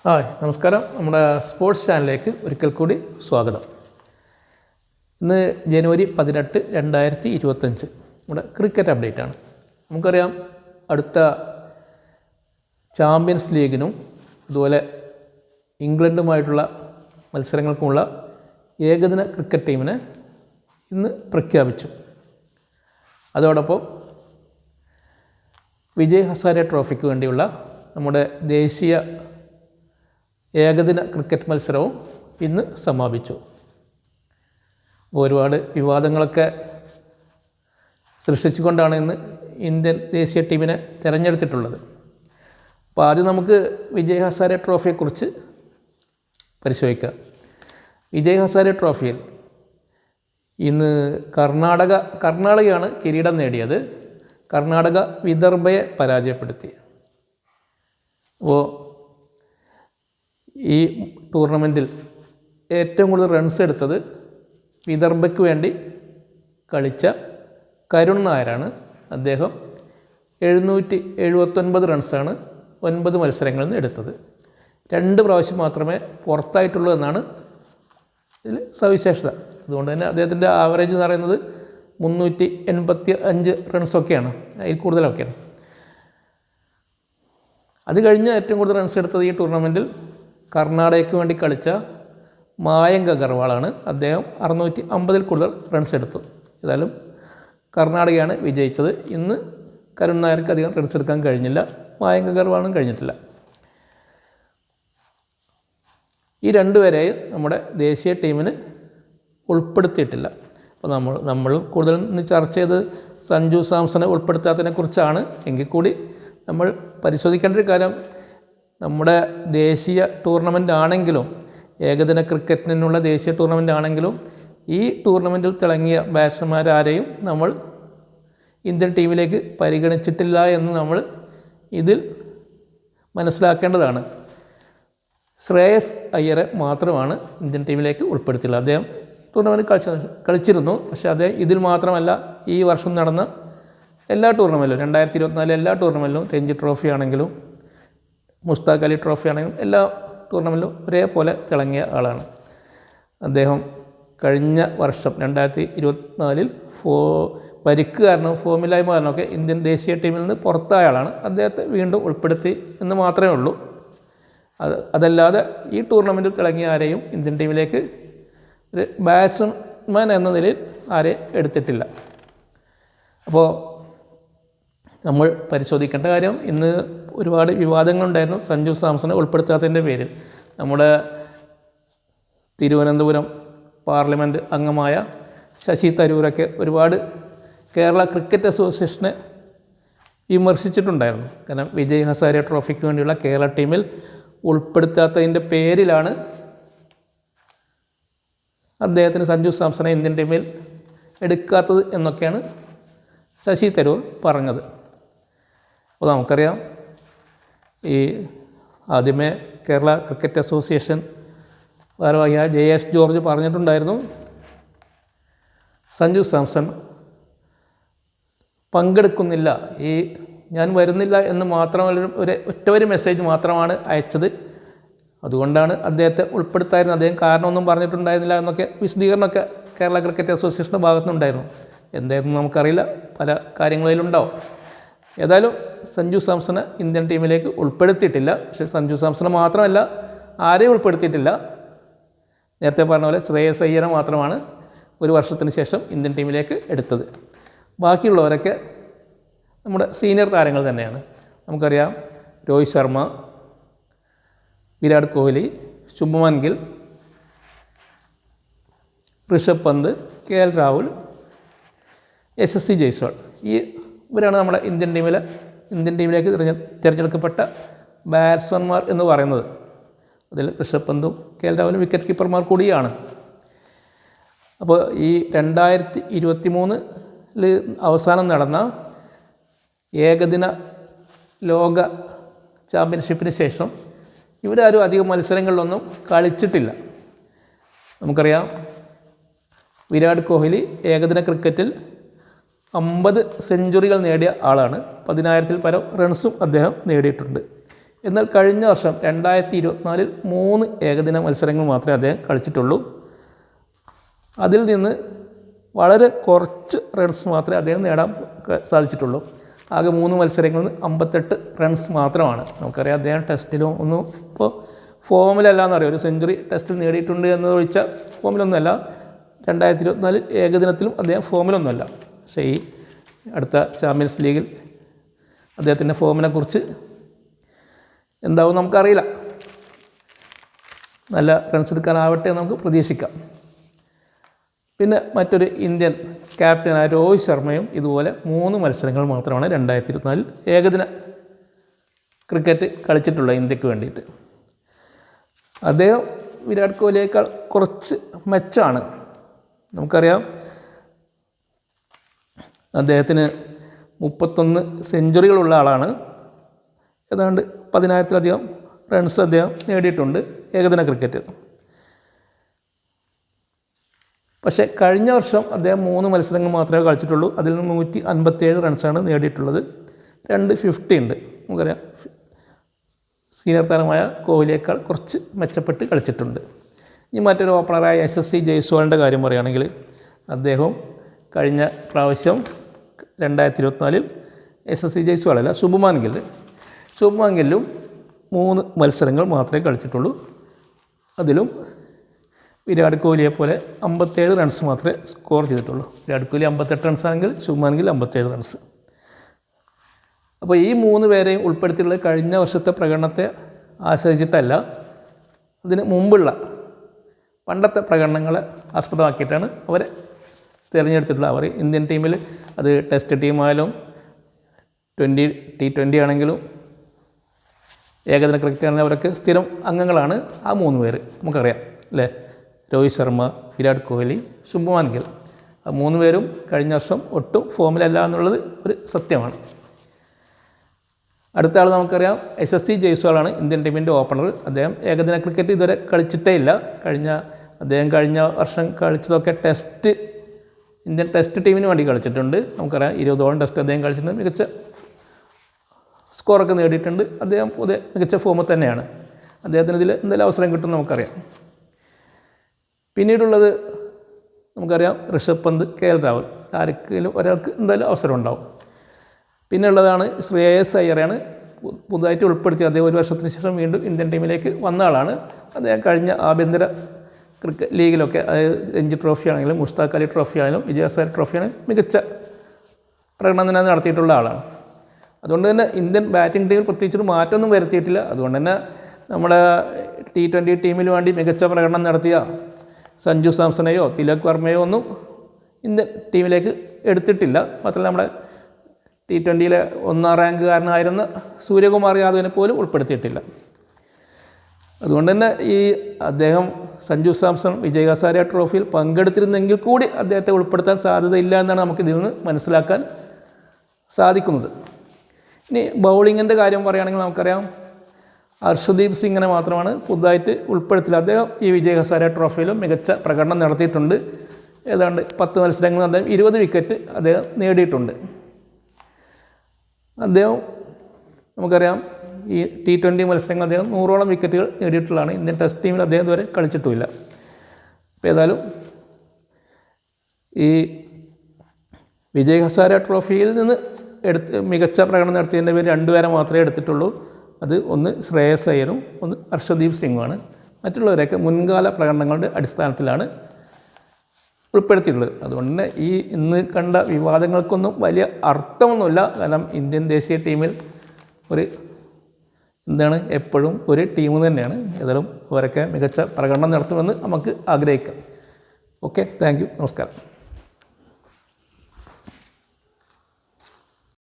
നമസ്കാരം. നമ്മുടെ സ്പോർട്സ് ചാനലിലേക്ക് ഒരിക്കൽ കൂടി സ്വാഗതം. ഇന്ന് ജനുവരി 18, 2025 നമ്മുടെ ക്രിക്കറ്റ് അപ്ഡേറ്റ് ആണ്. നമുക്കറിയാം, അടുത്ത ചാമ്പ്യൻസ് ലീഗിനും അതുപോലെ ഇംഗ്ലണ്ടുമായിട്ടുള്ള മത്സരങ്ങൾക്കുമുള്ള ഏകദിന ക്രിക്കറ്റ് ടീമിനെ ഇന്ന് പ്രഖ്യാപിച്ചു. അതോടൊപ്പം വിജയ് ഹസാരെ ട്രോഫിക്ക് വേണ്ടിയുള്ള നമ്മുടെ ദേശീയ ഏകദിന ക്രിക്കറ്റ് മത്സരവും ഇന്ന് സമാപിച്ചു. ഒരുപാട് വിവാദങ്ങളൊക്കെ സൃഷ്ടിച്ചുകൊണ്ടാണ് ഇന്ന് ഇന്ത്യൻ ദേശീയ ടീമിനെ തിരഞ്ഞെടുത്തിട്ടുള്ളത്. അപ്പോൾ ആദ്യം നമുക്ക് വിജയ് ഹസാരെ ട്രോഫിയെക്കുറിച്ച് പരിശോധിക്കാം. വിജയ് ഹസാരെ ട്രോഫിയിൽ ഇന്ന് കർണാടകയാണ് കിരീടം നേടിയത്. കർണാടക വിദർഭയെ പരാജയപ്പെടുത്തി. അപ്പോൾ ഈ ടൂർണമെൻറ്റിൽ ഏറ്റവും കൂടുതൽ റൺസ് എടുത്തത് വിദർഭയ്ക്ക് വേണ്ടി കളിച്ച കരുൺ നായരാണ്. അദ്ദേഹം 779 റൺസാണ് 9 മത്സരങ്ങളിൽ നിന്ന് എടുത്തത്. 2 പ്രാവശ്യം മാത്രമേ പുറത്തായിട്ടുള്ളൂ എന്നാണ് ഇതിൽ സവിശേഷത. അതുകൊണ്ട് തന്നെ അദ്ദേഹത്തിൻ്റെ ആവറേജ് എന്ന് പറയുന്നത് 385 റൺസൊക്കെയാണ്, അതിൽ കൂടുതലൊക്കെയാണ്. അത് കഴിഞ്ഞ് ഏറ്റവും കൂടുതൽ റൺസ് എടുത്തത് ഈ ടൂർണമെൻറ്റിൽ കർണാടകയ്ക്ക് വേണ്ടി കളിച്ച മായങ്ക് അഗർവാളാണ്. അദ്ദേഹം 650 കൂടുതൽ റൺസ് എടുത്തു. ഏതായാലും കർണാടകയാണ് വിജയിച്ചത്. ഇന്ന് കരുൺ നായർക്ക് അധികം റൺസ് എടുക്കാൻ കഴിഞ്ഞില്ല, മായങ്ക് അഗർവാളും കഴിഞ്ഞിട്ടില്ല. ഈ രണ്ടുപേരെയും നമ്മുടെ ദേശീയ ടീമിന് ഉൾപ്പെടുത്തിയിട്ടില്ല. അപ്പോൾ നമ്മൾ കൂടുതൽ ഇന്ന് ചർച്ച ചെയ്ത് സഞ്ജു സാംസണെ ഉൾപ്പെടുത്താത്തതിനെക്കുറിച്ചാണ്. എങ്കിൽ കൂടി നമ്മൾ പരിശോധിക്കേണ്ട ഒരു കാര്യം, നമ്മുടെ ദേശീയ ടൂർണമെൻ്റ് ആണെങ്കിലും ഏകദിന ക്രിക്കറ്റിനുള്ള ദേശീയ ടൂർണമെൻ്റ് ആണെങ്കിലും ഈ ടൂർണമെൻറ്റിൽ തിളങ്ങിയ ബാറ്റ്സ്മാരാരെയും നമ്മൾ ഇന്ത്യൻ ടീമിലേക്ക് പരിഗണിച്ചിട്ടില്ല എന്ന് നമ്മൾ ഇതിൽ മനസ്സിലാക്കേണ്ടതാണ്. ശ്രേയസ് അയ്യരെ മാത്രമാണ് ഇന്ത്യൻ ടീമിലേക്ക് ഉൾപ്പെടുത്തിയുള്ളത്. അദ്ദേഹം ടൂർണമെൻറ്റ് കളിച്ചിരുന്നു. പക്ഷേ അദ്ദേഹം ഇതിൽ മാത്രമല്ല, ഈ വർഷം നടന്ന എല്ലാ ടൂർണമെൻറ്റിലും 2024 എല്ലാ ടൂർണമെൻറ്റിലും രഞ്ജി ട്രോഫി ആണെങ്കിലും മുസ്താഖ് അലി ട്രോഫി ആണെങ്കിലും എല്ലാ ടൂർണമെൻറ്റിലും ഒരേപോലെ തിളങ്ങിയ ആളാണ്. അദ്ദേഹം കഴിഞ്ഞ വർഷം 2024 പരിക്ക് കാരണം ഫോമില്ലായ്മ കാരണമൊക്കെ ഇന്ത്യൻ ദേശീയ ടീമിൽ നിന്ന് പുറത്തായ ആളാണ്. അദ്ദേഹത്തെ വീണ്ടും ഉൾപ്പെടുത്തി എന്ന് മാത്രമേ ഉള്ളൂ. അതല്ലാതെ ഈ ടൂർണമെൻറ്റിൽ തിളങ്ങിയ ആരെയും ഇന്ത്യൻ ടീമിലേക്ക് ഒരു ബാറ്റ്സ്മാൻ എന്ന നിലയിൽ ആരെയും എടുത്തിട്ടില്ല. അപ്പോൾ നമ്മൾ പരിശോധിക്കേണ്ട കാര്യം, ഇന്ന് ഒരുപാട് വിവാദങ്ങളുണ്ടായിരുന്നു സഞ്ജു സാംസണെ ഉൾപ്പെടുത്താത്തതിൻ്റെ പേരിൽ. നമ്മുടെ തിരുവനന്തപുരം പാർലമെൻറ്റ് അംഗമായ ശശി തരൂരൊക്കെ ഒരുപാട് കേരള ക്രിക്കറ്റ് അസോസിയേഷനെ വിമർശിച്ചിട്ടുണ്ടായിരുന്നു. കാരണം വിജയ് ഹസാരെ ട്രോഫിക്ക് വേണ്ടിയുള്ള കേരള ടീമിൽ ഉൾപ്പെടുത്താത്തതിൻ്റെ പേരിലാണ് അദ്ദേഹത്തിന് സഞ്ജു സാംസണെ ഇന്ത്യൻ ടീമിൽ എടുക്കാത്തത് എന്നൊക്കെയാണ് ശശി തരൂർ പറഞ്ഞത്. അപ്പോൾ നമുക്കറിയാം, ഈ ആദ്യമേ കേരള ക്രിക്കറ്റ് അസോസിയേഷൻ ഭാരവാഹിയായ JS ജോർജ് പറഞ്ഞിട്ടുണ്ടായിരുന്നു, സഞ്ജു സാംസൺ പങ്കെടുക്കുന്നില്ല, ഞാൻ വരുന്നില്ല എന്ന് മാത്രമല്ല ഒറ്റ മെസ്സേജ് മാത്രമാണ് അയച്ചത്, അതുകൊണ്ടാണ് അദ്ദേഹത്തെ ഉൾപ്പെടുത്തായിരുന്നു, അദ്ദേഹം കാരണമൊന്നും പറഞ്ഞിട്ടുണ്ടായിരുന്നില്ല എന്നൊക്കെ വിശദീകരണമൊക്കെ കേരള ക്രിക്കറ്റ് അസോസിയേഷൻ്റെ ഭാഗത്തുനിന്നുണ്ടായിരുന്നു. എന്തായിരുന്നു നമുക്കറിയില്ല, പല കാര്യങ്ങളിലുണ്ടാവും. ഏതായാലും സഞ്ജു സാംസണെ ഇന്ത്യൻ ടീമിലേക്ക് ഉൾപ്പെടുത്തിയിട്ടില്ല. പക്ഷേ സഞ്ജു സാംസണെ മാത്രമല്ല, ആരെയും ഉൾപ്പെടുത്തിയിട്ടില്ല. നേരത്തെ പറഞ്ഞ പോലെ ശ്രേയസ് അയ്യരെ മാത്രമാണ് ഒരു വർഷത്തിന് ശേഷം ഇന്ത്യൻ ടീമിലേക്ക് എടുത്തത്. ബാക്കിയുള്ളവരൊക്കെ നമ്മുടെ സീനിയർ താരങ്ങൾ തന്നെയാണ്. നമുക്കറിയാം, രോഹിത് ശർമ്മ, വിരാട് കോഹ്ലി, ശുഭ്മാൻ ഗിൽ, ഋഷഭ് പന്ത്, KL രാഹുൽ, SSC ജയ്സ്വാൾ, ഇവരാണ് നമ്മുടെ ഇന്ത്യൻ ടീമിലേക്ക് തിരഞ്ഞെടുക്കപ്പെട്ട ബാറ്റ്സ്മാൻമാർ എന്ന് പറയുന്നത്. അതിൽ ഋഷഭ് പന്തും KL രാഹുലും വിക്കറ്റ് കീപ്പർമാർ കൂടിയാണ്. അപ്പോൾ ഈ 2023 അവസാനം നടന്ന ഏകദിന ലോക ചാമ്പ്യൻഷിപ്പിന് ശേഷം ഇവരാരും അധികം മത്സരങ്ങളിലൊന്നും കളിച്ചിട്ടില്ല. നമുക്കറിയാം, വിരാട് കോഹ്ലി ഏകദിന ക്രിക്കറ്റിൽ 50 സെഞ്ചുറികൾ നേടിയ ആളാണ്. 10,000-ൽ പരം റൺസും അദ്ദേഹം നേടിയിട്ടുണ്ട്. എന്നാൽ കഴിഞ്ഞ വർഷം 2024 3 ഏകദിന മത്സരങ്ങൾ മാത്രമേ അദ്ദേഹം കളിച്ചിട്ടുള്ളൂ. അതിൽ നിന്ന് വളരെ കുറച്ച് റൺസ് മാത്രമേ അദ്ദേഹം നേടാൻ സാധിച്ചിട്ടുള്ളൂ. ആകെ 3 മത്സരങ്ങളിൽ നിന്ന് 58 റൺസ് മാത്രമാണ്. നമുക്കറിയാം അദ്ദേഹം ടെസ്റ്റിലും ഒന്നും ഇപ്പോൾ ഫോമിലല്ല എന്നറിയാം. ഒരു സെഞ്ചുറി ടെസ്റ്റിൽ നേടിയിട്ടുണ്ട് എന്ന് ചോദിച്ചാൽ ഫോമിലൊന്നുമല്ല. 2024 ഏകദിനത്തിലും അദ്ദേഹം ഫോമിലൊന്നുമല്ല. പക്ഷേ ഈ അടുത്ത ചാമ്പ്യൻസ് ലീഗിൽ അദ്ദേഹത്തിൻ്റെ ഫോമിനെക്കുറിച്ച് എന്താവും നമുക്കറിയില്ല. നല്ല റൺസ് എടുക്കാനാവട്ടെ എന്ന് നമുക്ക് പ്രതീക്ഷിക്കാം. പിന്നെ മറ്റൊരു ഇന്ത്യൻ ക്യാപ്റ്റനായ രോഹിത് ശർമ്മയും ഇതുപോലെ 3 മത്സരങ്ങൾ മാത്രമാണ് 2024 ഏകദിന ക്രിക്കറ്റ് കളിച്ചിട്ടുള്ളത് ഇന്ത്യക്ക് വേണ്ടിയിട്ട്. അദ്ദേഹം വിരാട് കോഹ്ലിയേക്കാൾ കുറച്ച് മെച്ചമാണ്. നമുക്കറിയാം അദ്ദേഹത്തിന് 31 സെഞ്ചുറികളുള്ള ആളാണ്. ഏതാണ്ട് 10,000-ലധികം റൺസ് അദ്ദേഹം നേടിയിട്ടുണ്ട് ഏകദിന ക്രിക്കറ്റിൽ. പക്ഷേ കഴിഞ്ഞ വർഷം അദ്ദേഹം 3 മത്സരങ്ങൾ മാത്രമേ കളിച്ചിട്ടുള്ളൂ. അതിൽ നിന്ന് 157 റൺസാണ് നേടിയിട്ടുള്ളത്. 2 50 ഉണ്ട്. നമുക്കറിയാം സീനിയർ താരമായ കോഹ്ലിയേക്കാൾ കുറച്ച് മെച്ചപ്പെട്ട് കളിച്ചിട്ടുണ്ട്. ഇനി മറ്റൊരു ഓപ്പണറായ SSC ജയ്സ്വാളിൻ്റെ കാര്യം പറയുകയാണെങ്കിൽ അദ്ദേഹം കഴിഞ്ഞ പ്രാവശ്യം 2024 SSC ജയ്സ്വാളല്ല ശുഭ്മാൻ ഗില്ലും 3 മത്സരങ്ങൾ മാത്രമേ കളിച്ചിട്ടുള്ളൂ. അതിലും വിരാട് കോഹ്ലിയെ പോലെ 57 റൺസ് മാത്രമേ സ്കോർ ചെയ്തിട്ടുള്ളൂ. വിരാട് കോഹ്ലി 58 റൺസാണെങ്കിൽ ശുഭ്മാൻ ഗിൽ 57 റൺസ്. അപ്പോൾ ഈ 3 പേരെയും ഉൾപ്പെടുത്തിയുള്ള കഴിഞ്ഞ വർഷത്തെ പ്രകടനത്തെ ആശ്രയിച്ചിട്ടല്ല, അതിന് മുമ്പുള്ള പണ്ടത്തെ പ്രകടനങ്ങളെ ആസ്പദമാക്കിയിട്ടാണ് അവരെ തിരഞ്ഞെടുത്തിട്ടുള്ളത്. അവർ ഇന്ത്യൻ ടീമിൽ അത് ടെസ്റ്റ് ടീമായാലും T20 ആണെങ്കിലും ഏകദിന ക്രിക്കറ്റ് ആണെങ്കിലും അവരൊക്കെ സ്ഥിരം അംഗങ്ങളാണ്. ആ 3 പേര് നമുക്കറിയാം അല്ലേ? രോഹിത് ശർമ്മ, വിരാട് കോഹ്ലി, ശുഭ്മാൻ ഗിൽ. ആ 3 പേരും കഴിഞ്ഞ വർഷം ഒട്ടും ഫോമിലല്ല എന്നുള്ളത് ഒരു സത്യമാണ്. അടുത്ത ആൾ നമുക്കറിയാം SSC ജയ്സ്വാളാണ് ഇന്ത്യൻ ടീമിൻ്റെ ഓപ്പണർ. അദ്ദേഹം ഏകദിന ക്രിക്കറ്റ് ഇതുവരെ കളിച്ചിട്ടേ ഇല്ല. അദ്ദേഹം കഴിഞ്ഞ വർഷം കളിച്ചതൊക്കെ ഇന്ത്യൻ ടെസ്റ്റ് ടീമിന് വേണ്ടി കളിച്ചിട്ടുണ്ട്. നമുക്കറിയാം 20ഓളം ടെസ്റ്റ് അദ്ദേഹം കളിച്ചിട്ടുണ്ട്. മികച്ച സ്കോറൊക്കെ നേടിയിട്ടുണ്ട്. അദ്ദേഹം പൊതുവെ മികച്ച ഫോമിൽ തന്നെയാണ്. അദ്ദേഹത്തിന് ഇതിൽ എന്തെങ്കിലും അവസരം കിട്ടും നമുക്കറിയാം. പിന്നീടുള്ളത് നമുക്കറിയാം ഋഷഭ് പന്ത്, KL രാഹുൽ. ആർക്കെങ്കിലും ഒരാൾക്ക് എന്തായാലും അവസരം ഉണ്ടാവും. പിന്നെ ഉള്ളതാണ് ശ്രേയസ് അയ്യറാണ് പുതുതായിട്ട് ഉൾപ്പെടുത്തി. അദ്ദേഹം 1 വർഷത്തിന് ശേഷം വീണ്ടും ഇന്ത്യൻ ടീമിലേക്ക് വന്ന ആളാണ്. അദ്ദേഹം കഴിഞ്ഞ ആഭ്യന്തര ക്രിക്കറ്റ് ലീഗിലൊക്കെ, അതായത് രഞ്ജി ട്രോഫി ആണെങ്കിലും മുഷ്താഖ് അലി ട്രോഫി ആണെങ്കിലും വിജയ് ഹസാരെ ട്രോഫി ആണെങ്കിലും മികച്ച പ്രകടനം തന്നെ നടത്തിയിട്ടുള്ള ആളാണ്. അതുകൊണ്ട് തന്നെ ഇന്ത്യൻ ബാറ്റിംഗ് ടീമിൽ പ്രത്യേകിച്ചൊരു മാറ്റമൊന്നും വരുത്തിയിട്ടില്ല. അതുകൊണ്ട് തന്നെ നമ്മുടെ T20 ടീമിന് വേണ്ടി മികച്ച പ്രകടനം നടത്തിയ സഞ്ജു സാംസണെയോ തിലക് വർമ്മയോ ഒന്നും ഇന്ത്യൻ ടീമിലേക്ക് എടുത്തിട്ടില്ല. മാത്രമല്ല നമ്മുടെ T20 1ാം റാങ്കുകാരനായിരുന്ന സൂര്യകുമാർ യാദവിനെ പോലും ഉൾപ്പെടുത്തിയിട്ടില്ല. അതുകൊണ്ട് തന്നെ അദ്ദേഹം സഞ്ജു സാംസൺ വിജയ് ഹസാരെ ട്രോഫിയിൽ പങ്കെടുത്തിരുന്നെങ്കിൽ കൂടി അദ്ദേഹത്തെ ഉൾപ്പെടുത്താൻ സാധ്യതയില്ല എന്നാണ് നമുക്കിതിൽ നിന്ന് മനസ്സിലാക്കാൻ സാധിക്കുന്നത്. ഇനി ബൗളിങ്ങിൻ്റെ കാര്യം പറയുകയാണെങ്കിൽ നമുക്കറിയാം അർഷദീപ് സിംഗിനെ മാത്രമാണ് പുതുതായിട്ട് ഉൾപ്പെടുത്തില്ല. അദ്ദേഹം ഈ വിജയ് ഹസാരെ ട്രോഫിയിലും മികച്ച പ്രകടനം നടത്തിയിട്ടുണ്ട്. ഏതാണ്ട് 10 മത്സരങ്ങളിൽ അദ്ദേഹം 20 വിക്കറ്റ് അദ്ദേഹം നേടിയിട്ടുണ്ട്. അദ്ദേഹം നമുക്കറിയാം ഈ T20 മത്സരങ്ങൾ അദ്ദേഹം 100ഓളം വിക്കറ്റുകൾ നേടിയിട്ടുള്ളതാണ്. ഇന്ത്യൻ ടെസ്റ്റ് ടീമിൽ അദ്ദേഹം ഇതുവരെ കളിച്ചിട്ടുമില്ല. അപ്പോൾ ഏതായാലും ഈ വിജയ് ഹസാരെ ട്രോഫിയിൽ നിന്ന് മികച്ച പ്രകടനം നടത്തിയതിൻ്റെ പേര് 2 പേരെ മാത്രമേ എടുത്തിട്ടുള്ളൂ. അത് ഒന്ന് ശ്രേയസ് അയ്യറും ഒന്ന് അർഷദീപ് സിംഗുമാണ്. മറ്റുള്ളവരൊക്കെ മുൻകാല പ്രകടനങ്ങളുടെ അടിസ്ഥാനത്തിലാണ് ഉൾപ്പെടുത്തിയിട്ടുള്ളത്. അതുകൊണ്ട് തന്നെ ഇന്ന് കണ്ട വിവാദങ്ങൾക്കൊന്നും വലിയ അർത്ഥമൊന്നുമില്ല. കാരണം ഇന്ത്യൻ ദേശീയ ടീമിൽ എപ്പോഴും ഒരു ടീം തന്നെയാണ്. ഏതായാലും അവരൊക്കെ മികച്ച പ്രകടനം നടത്തുമെന്ന് നമുക്ക് ആഗ്രഹിക്കാം. ഓക്കെ, താങ്ക് യു, നമസ്കാരം.